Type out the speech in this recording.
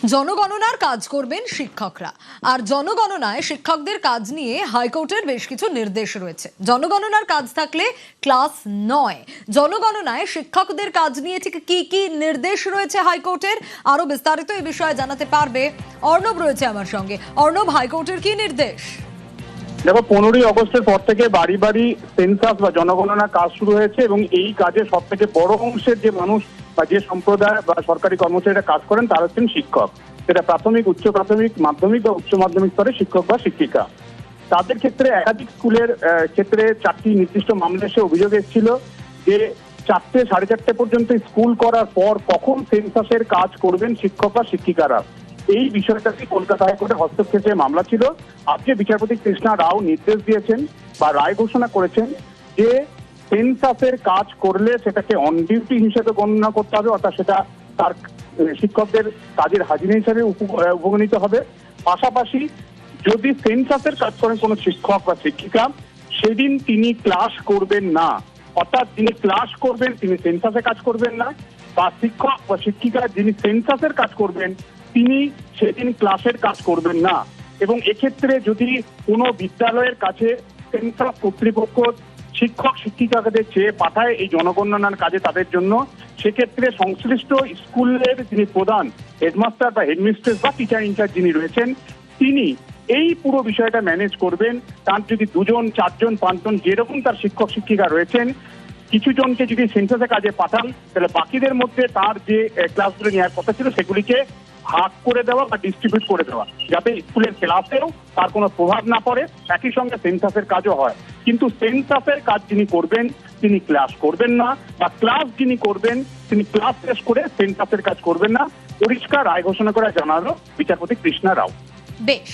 জনগণনার কাজ করবেন শিক্ষকরা, আর জনগণনায় শিক্ষকদের কাজ নিয়ে হাইকোর্টের বেশ কিছু নির্দেশ রয়েছে। জনগণনার কাজ থাকলে ক্লাস 9, জনগণনায় শিক্ষকদের কাজ নিয়ে ঠিক কি কি নির্দেশ রয়েছে হাইকোর্টের, আরো বিস্তারিত এই বিষয়ে জানাতে পারবে অর্ণব রয়েছে আমার সঙ্গে। অর্ণব, হাইকোর্টের কি নির্দেশ? দেখো, 15ই অগস্টের পর থেকে বাড়ি বাড়ি সেন্সাস বা জনগণনা কাজ শুরু হয়েছে এবং এই কাজে সব থেকে বড় অংশের যে মানুষ বা যে সম্প্রদায় বা সরকারি কর্মচারীরা কাজ করেন তারা হচ্ছেন শিক্ষক। সেটা প্রাথমিক, উচ্চ প্রাথমিক, মাধ্যমিক বা উচ্চ মাধ্যমিক স্তরে শিক্ষক বা শিক্ষিকা। তাদের ক্ষেত্রে একাধিক স্কুলের ক্ষেত্রে 4টি নির্দিষ্ট মামলা এসে অভিযোগ এসেছিল যে 4টে, 4:30 পর্যন্ত স্কুল করার পর কখন সেন্সাসের কাজ করবেন শিক্ষক বা শিক্ষিকারা। এই বিষয়টাকে কলকাতা হাইকোর্টে হস্তক্ষেপে মামলা ছিল। আজকে বিচারপতি কৃষ্ণা রাও নির্দেশ দিয়েছেন বা রায় ঘোষণা করেছেন যে সেন্সাসের কাজ করলে সেটাকে অন ডিউটি হিসেবে গণনা করতে হবে, অর্থাৎ সেটা তার শিক্ষকদের কাজের হাজিরা হিসেবে উপগণিত হবে। পাশাপাশি যদি সেন্সাসের কাজ করেন কোনো শিক্ষক বা শিক্ষিকা, সেদিন তিনি ক্লাস করবেন না, অর্থাৎ যিনি ক্লাস করবেন তিনি সেন্সাসে কাজ করবেন না, বা শিক্ষক বা শিক্ষিকা যিনি সেন্সাসের কাজ করবেন তিনি সেদিন ক্লাসের কাজ করবেন না। এবং এক্ষেত্রে যদি কোনো বিদ্যালয়ের কাছে সেন্সাস কর্তৃপক্ষ শিক্ষক শিক্ষিকাদের চেয়ে পাঠায় এই জনগণনার কাজে তাদের জন্য, সেক্ষেত্রে সংশ্লিষ্ট স্কুলের যিনি প্রধান, হেডমাস্টার বা হেডমিস্ট্রেস বা টিচার ইনচার্জ যিনি রয়েছেন, তিনি এই পুরো বিষয়টা ম্যানেজ করবেন। তার যদি 2 জন, 4 জন, 5 জন যেরকম তার শিক্ষক শিক্ষিকা রয়েছেন, কিছু জনকে যদি সেন্সাসে কাজে পাঠান তাহলে বাকিদের মধ্যে তার যে ক্লাসগুলো নেওয়ার কথা ছিল সেগুলিকে ভাগ করে দেওয়া বা ডিস্ট্রিবিউট করে দেওয়া, যাতে স্কুলের ক্লাসেও তার কোনো প্রভাব না পড়ে, একই সঙ্গে সেন্সাসের কাজও হয়। কিন্তু সেন্সাসের কাজ যিনি করবেন তিনি ক্লাস করবেন না, বা ক্লাস যিনি করবেন তিনি ক্লাস শেষ করে সেন্সাসের কাজ করবেন না, পরিষ্কার রায় ঘোষণা করে জানালো বিচারপতি কৃষ্ণা রাও। বেশ।